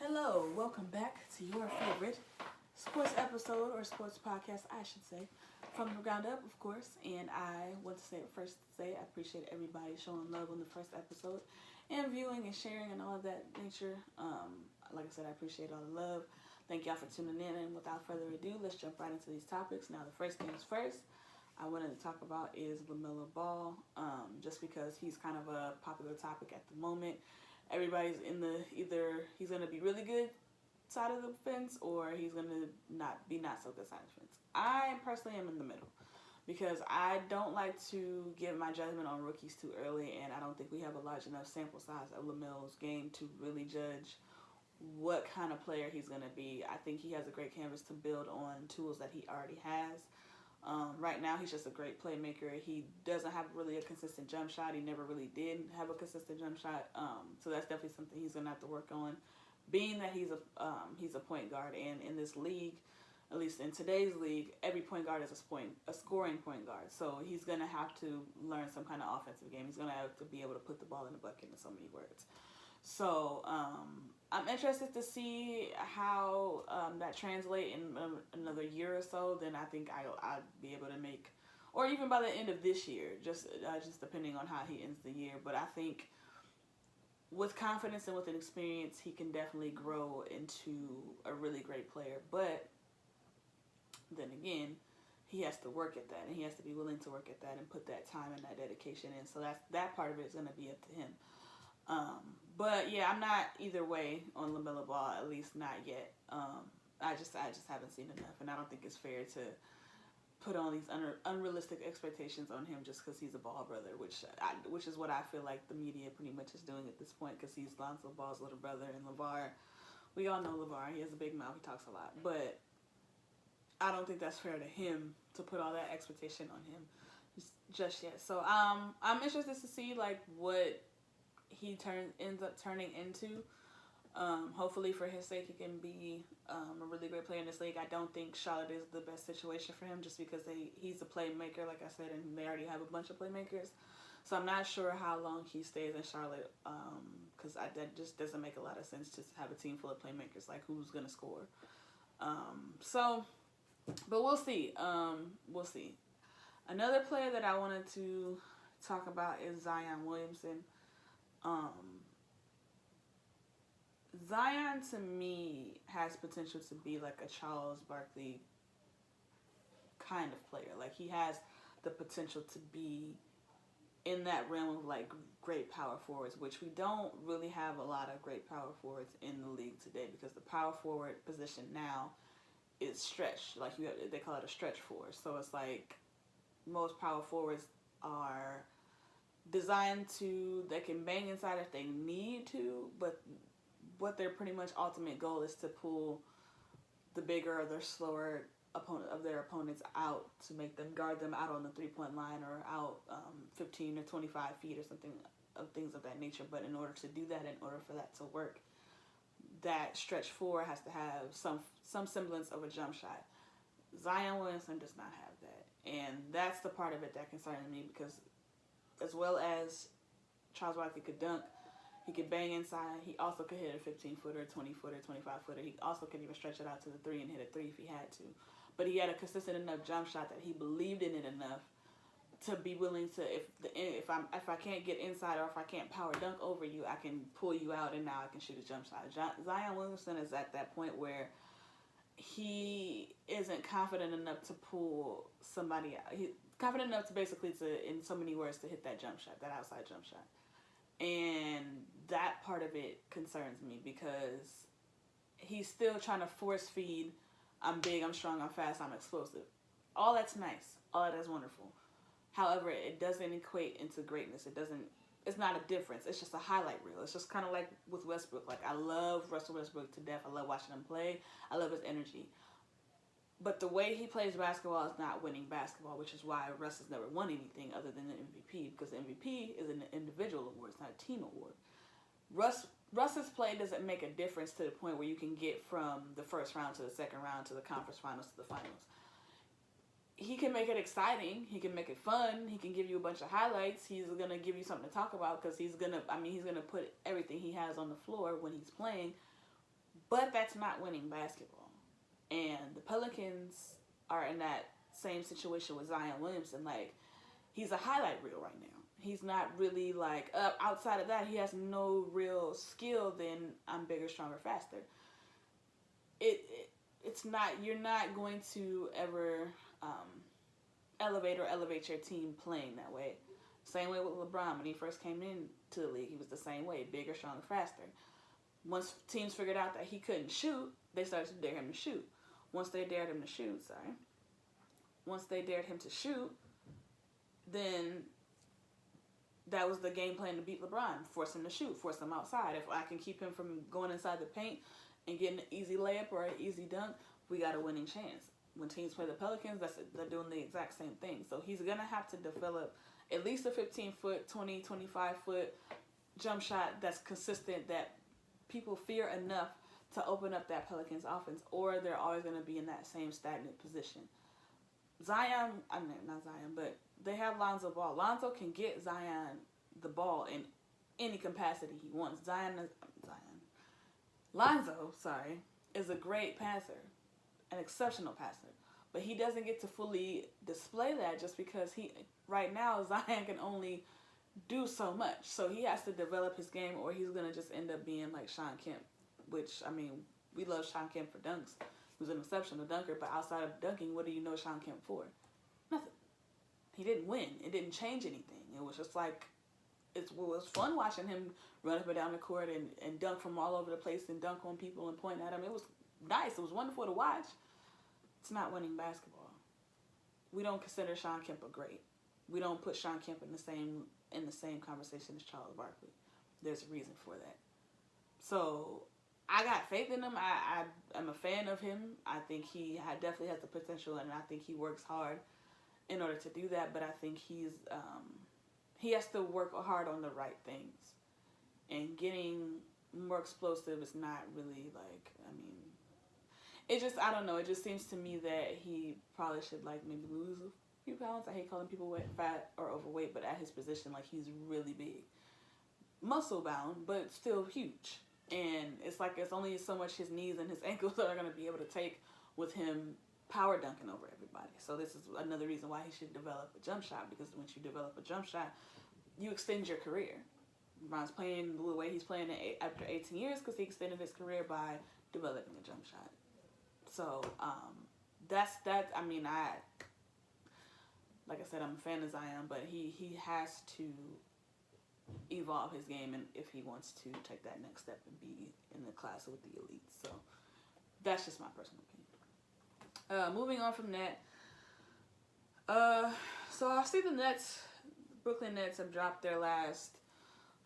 Hello, welcome back to your favorite sports episode or sports podcast, I should say, from the ground up, of course. And I want to say first say I appreciate everybody showing love on the first episode and viewing and sharing and all of that nature. Like I said, I appreciate all the love. Thank y'all for tuning in. And without further ado, let's jump right into these topics. Now, the first things first. I wanted to talk about is LaMelo Ball, just because he's kind of a popular topic at the moment. Everybody's in the either he's going to be really good side of the fence or he's going to not so good side of the fence. I personally am in the middle because I don't like to give my judgment on rookies too early, and I don't think we have a large enough sample size of LaMelo's game to really judge what kind of player he's going to be. I think he has a great canvas to build on tools that he already has. Right now, he's just a great playmaker. He doesn't have really a consistent jump shot. He never really did have a consistent jump shot. So that's definitely something he's gonna have to work on. Being that he's a point guard, and in this league, at least in today's league, every point guard is a scoring point guard. So he's gonna have to learn some kind of offensive game. He's gonna have to be able to put the ball in the bucket, in so many words. So I'm interested to see how that translate in another year or so. Then I think I'll be able to make, or even by the end of this year, just depending on how he ends the year. But I think with confidence and with an experience, he can definitely grow into a really great player. But then again, he has to work at that, and he has to be willing to work at that and put that time and that dedication in. So that part of it is going to be up to him. But yeah, I'm not either way on LaMelo Ball, at least not yet. I just haven't seen enough, and I don't think it's fair to put on these unrealistic expectations on him just because he's a Ball brother, which is what I feel like the media pretty much is doing at this point, because he's Lonzo Ball's little brother, and LeVar, we all know LeVar, he has a big mouth, he talks a lot, but I don't think that's fair to him to put all that expectation on him just yet. So I'm interested to see like what he ends up turning into. Hopefully for his sake he can be a really great player in this league. I don't think Charlotte is the best situation for him just because he's a playmaker, like I said, and they already have a bunch of playmakers. So I'm not sure how long he stays in Charlotte, because that just doesn't make a lot of sense to have a team full of playmakers. Like, who's going to score? But we'll see. We'll see. Another player that I wanted to talk about is Zion Williamson. Zion, to me, has potential to be like a Charles Barkley kind of player. Like, he has the potential to be in that realm of like great power forwards, which we don't really have a lot of great power forwards in the league today, because the power forward position now is stretched. Like, they call it a stretch forward. So it's like most power forwards are designed they can bang inside if they need to, but what their pretty much ultimate goal is to pull the bigger or the slower their opponents out, to make them guard them out on the 3-point line or out 15 or 25 feet or something, of things of that nature. But in order to do that, in order for that to work, that stretch four has to have some semblance of a jump shot. Zion Williamson does not have that, and that's the part of it that concerns me, because as well as Charles Barkley could dunk, he could bang inside, he also could hit a 15-footer, 20-footer, 25-footer. He also could even stretch it out to the 3 and hit a 3 if he had to. But he had a consistent enough jump shot that he believed in it enough to be willing to, if I can't get inside, or if I can't power dunk over you, I can pull you out, and now I can shoot a jump shot. Zion Williamson is at that point where he isn't confident enough to pull somebody out. He's confident enough to basically, in so many words, to hit that jump shot, that outside jump shot. And that part of it concerns me, because he's still trying to force feed, I'm big, I'm strong, I'm fast, I'm explosive. All that's nice. All that is wonderful. However, it doesn't equate into greatness. It's not a difference. It's just a highlight reel. It's just kind of like with Westbrook. Like, I love Russell Westbrook to death. I love watching him play. I love his energy. But the way he plays basketball is not winning basketball, which is why Russ has never won anything other than the MVP, because the MVP is an individual award. It's not a team award. Russ's play doesn't make a difference to the point where you can get from the first round to the second round to the conference finals to the finals. He can make it exciting. He can make it fun. He can give you a bunch of highlights. He's going to give you something to talk about, because he's going to put everything he has on the floor when he's playing. But that's not winning basketball. And the Pelicans are in that same situation with Zion Williamson. Like, he's a highlight reel right now. He's not really like outside of that. He has no real skill. Then I'm bigger, stronger, faster. It's not. You're not going to ever elevate your team playing that way. Same way with LeBron when he first came into the league. He was the same way, bigger, stronger, faster. Once teams figured out that he couldn't shoot, they started to dare him to shoot. Once they dared him to shoot, then that was the game plan to beat LeBron. Force him to shoot, force him outside. If I can keep him from going inside the paint and getting an easy layup or an easy dunk, we got a winning chance. When teams play the Pelicans, they're doing the exact same thing. So he's going to have to develop at least a 15-foot, 20, 25-foot jump shot that's consistent, that people fear enough to open up that Pelicans offense, or they're always going to be in that same stagnant position. Not Zion, but they have Lonzo Ball. Lonzo can get Zion the ball in any capacity he wants. Lonzo, is a great passer, an exceptional passer, but he doesn't get to fully display that just because right now Zion can only do so much. So he has to develop his game, or he's going to just end up being like Shawn Kemp, which, I mean, we love Shawn Kemp for dunks. He was an exceptional dunker, but outside of dunking, what do you know Shawn Kemp for? Nothing. He didn't win. It didn't change anything. It was just like, it was fun watching him run up and down the court and dunk from all over the place and dunk on people and point at them. It was nice. It was wonderful to watch. It's not winning basketball. We don't consider Shawn Kemp a great. We don't put Shawn Kemp in the same conversation as Charles Barkley. There's a reason for that. So I got faith in him. I'm a fan of him. I think he definitely has the potential, and I think he works hard in order to do that. But I think he has to work hard on the right things. And getting more explosive is not really like, I mean, it just, I don't know. It just seems to me that he probably should like maybe lose a few pounds. I hate calling people fat or overweight, but at his position, like, he's really big. Muscle bound, but still huge. And it's like it's only so much his knees and his ankles are going to be able to take with him power dunking over everybody. So this is another reason why he should develop a jump shot, because once you develop a jump shot, you extend your career. LeBron's playing the way he's playing after 18 years because he extended his career by developing a jump shot. So that's that. I mean, like I said, I'm a fan of Zion, but he has to evolve his game, and if he wants to take that next step and be in the class with the elites. So that's just my personal opinion. Moving on from that, so I see the Brooklyn Nets have dropped their last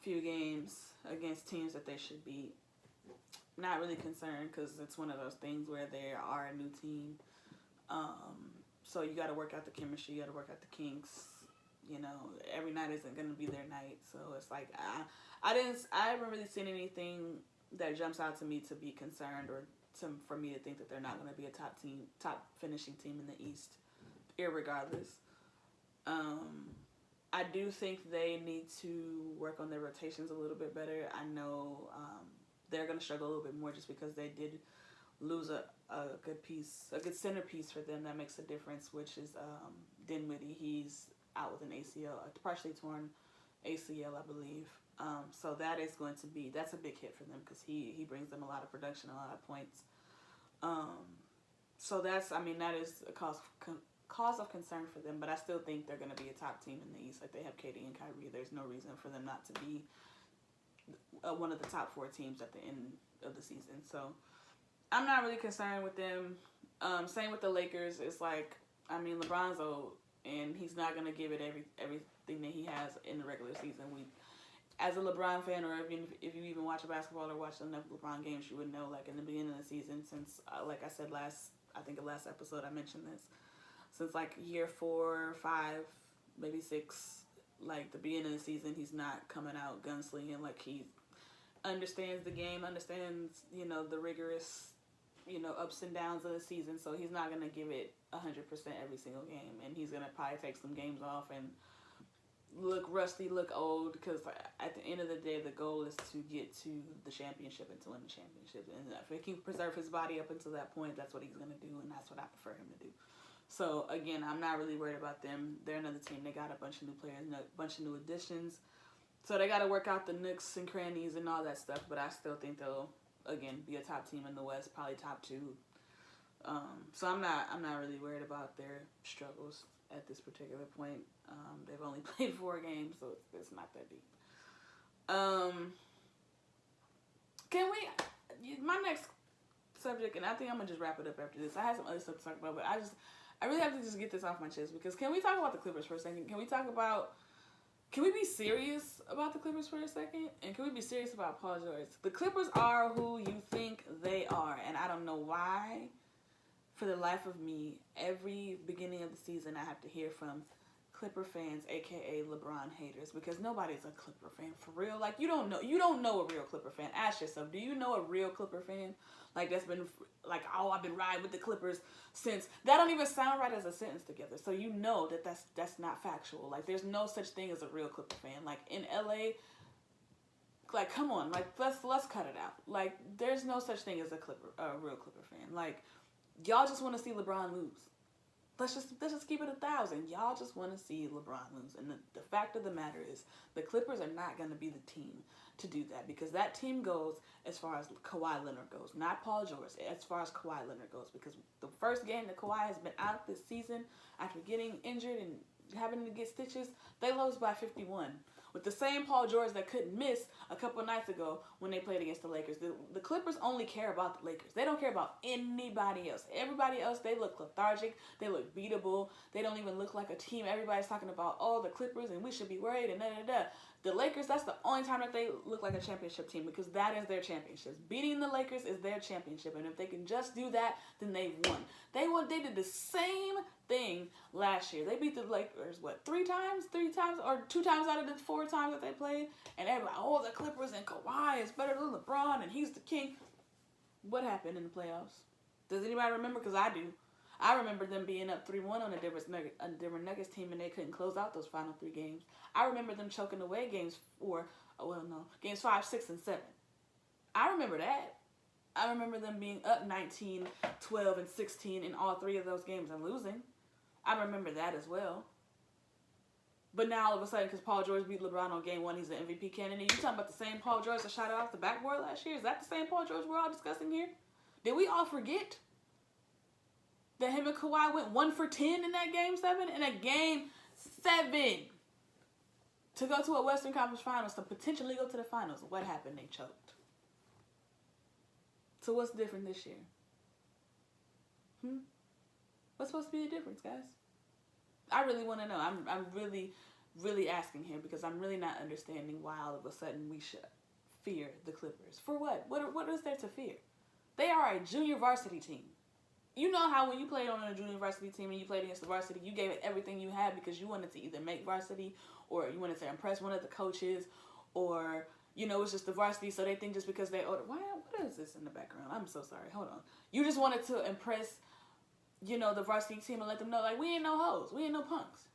few games against teams that they should beat. Not really concerned, because it's one of those things where they are a new team. So you got to work out the chemistry, you got to work out the kinks. You know, every night isn't going to be their night. So it's like, I haven't really seen anything that jumps out to me to be concerned, or for me to think that they're not going to be a top finishing team in the East, irregardless. I do think they need to work on their rotations a little bit better. I know they're going to struggle a little bit more just because they did lose a good centerpiece for them that makes a difference, which is Dinwiddie. He's out with an ACL, a partially torn ACL, I believe. So that's a big hit for them, because he brings them a lot of production, a lot of points. So that is a cause of concern for them, but I still think they're going to be a top team in the East. Like, they have KD and Kyrie. There's no reason for them not to be one of the top 4 teams at the end of the season. So I'm not really concerned with them. Same with the Lakers. It's like, I mean, LeBron's old, and he's not going to give it everything that he has in the regular season. As a LeBron fan, or if you even watch basketball or watch enough LeBron games, you would know, like, in the beginning of the season, since, like I said the last episode I mentioned this, since like year 4, 5, maybe 6, like the beginning of the season, he's not coming out gunslinging. Like, he understands the game, understands, the rigorous, ups and downs of the season. So he's not going to give it 100% every single game. And he's going to probably take some games off and, look rusty, look old, because at the end of the day, the goal is to get to the championship and to win the championship. And if he can preserve his body up until that point, that's what he's going to do, and that's what I prefer him to do. So, again, I'm not really worried about them. They're another team. They got a bunch of new players, a bunch of new additions. So they got to work out the nooks and crannies and all that stuff, but I still think they'll, again, be a top team in the West, probably top 2. So I'm not really worried about their struggles at this particular point. They've only played 4 games, so it's not that deep. My next subject, and I think I'm going to just wrap it up after this. I have some other stuff to talk about, but I really have to just get this off my chest, because can we talk about the Clippers for a second? Can we be serious about the Clippers for a second? And can we be serious about Paul George? The Clippers are who you think they are, and I don't know why, for the life of me, every beginning of the season I have to hear from Clipper fans, aka LeBron haters, because nobody's a Clipper fan for real. Like, you don't know a real Clipper fan. Ask yourself, do you know a real Clipper fan? Like, that's been like, oh, I've been riding with the Clippers since. That don't even sound right as a sentence together. So you know that's not factual. Like, there's no such thing as a real Clipper fan. Like, in LA, like, come on, like, let's cut it out. Like, there's no such thing as a real Clipper fan. Like, y'all just want to see LeBron lose. Let's just keep it 1,000. Y'all just want to see LeBron lose. And the fact of the matter is, the Clippers are not going to be the team to do that, because that team goes as far as Kawhi Leonard goes, not Paul George, as far as Kawhi Leonard goes, because the first game that Kawhi has been out this season after getting injured and having to get stitches, they lost by 51. With the same Paul George that couldn't miss a couple nights ago when they played against the Lakers. The Clippers only care about the Lakers. They don't care about anybody else. Everybody else, they look lethargic. They look beatable. They don't even look like a team. Everybody's talking about, oh, the Clippers, and we should be worried, and da-da-da. The Lakers, that's the only time that they look like a championship team, because that is their championship. Beating the Lakers is their championship, and if they can just do that, then they've won. They did the same thing last year. They beat the Lakers, 3 times, or 2 times out of the 4 times that they played, and everybody, oh, the Clippers and Kawhi is better than LeBron, and he's the king. What happened in the playoffs? Does anybody remember? Because I do. I remember them being up 3-1 on a Denver Nuggets team, and they couldn't close out those final 3 games. I remember them choking away games 5, 6, and 7. I remember that. I remember them being up 19, 12, and 16 in all 3 of those games and losing. I remember that as well. But now all of a sudden, because Paul George beat LeBron on game 1, he's an MVP candidate. You talking about the same Paul George that shot it off the backboard last year? Is that the same Paul George we're all discussing here? Did we all forget that him and Kawhi went 1 for 10 in that game 7? In a game 7. To go to a Western Conference Finals, to potentially go to the finals. What happened? They choked. So what's different this year? What's supposed to be the difference, guys? I really want to know. I'm really, really asking here, because I'm really not understanding why all of a sudden we should fear the Clippers. For what? What is there to fear? They are a junior varsity team. You know how when you played on a junior varsity team and you played against the varsity, you gave it everything you had because you wanted to either make varsity, or you wanted to impress one of the coaches, or, it's just the varsity, so they think just because they older. What is this in the background? I'm so sorry. Hold on. You just wanted to impress, the varsity team and let them know, like, we ain't no hoes. We ain't no punks.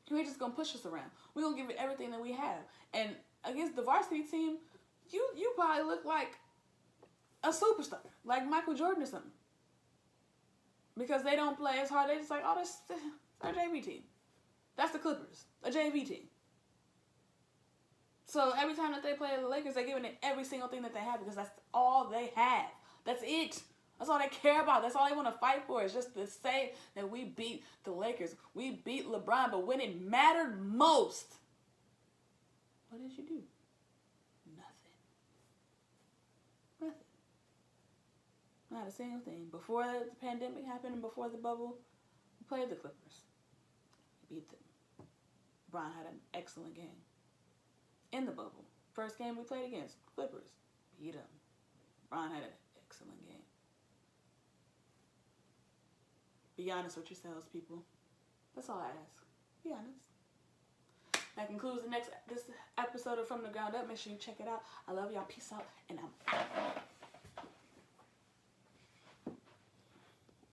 You ain't just going to push us around. We're going to give it everything that we have. And against the varsity team, you probably look like a superstar, like Michael Jordan or something. Because they don't play as hard. They just like, oh, that's our JV team. That's the Clippers, a JV team. So every time that they play the Lakers, they're giving it every single thing that they have, because that's all they have. That's it. That's all they care about. That's all they want to fight for, is just to say that we beat the Lakers. We beat LeBron. But when it mattered most, what did you do? Not a single thing. Before the pandemic happened and before the bubble, we played the Clippers. We beat them. LeBron had an excellent game. In the bubble. First game we played against, Clippers. Beat them. LeBron had an excellent game. Be honest with yourselves, people. That's all I ask. Be honest. That concludes this episode of From the Ground Up. Make sure you check it out. I love y'all. Peace out. And I'm out.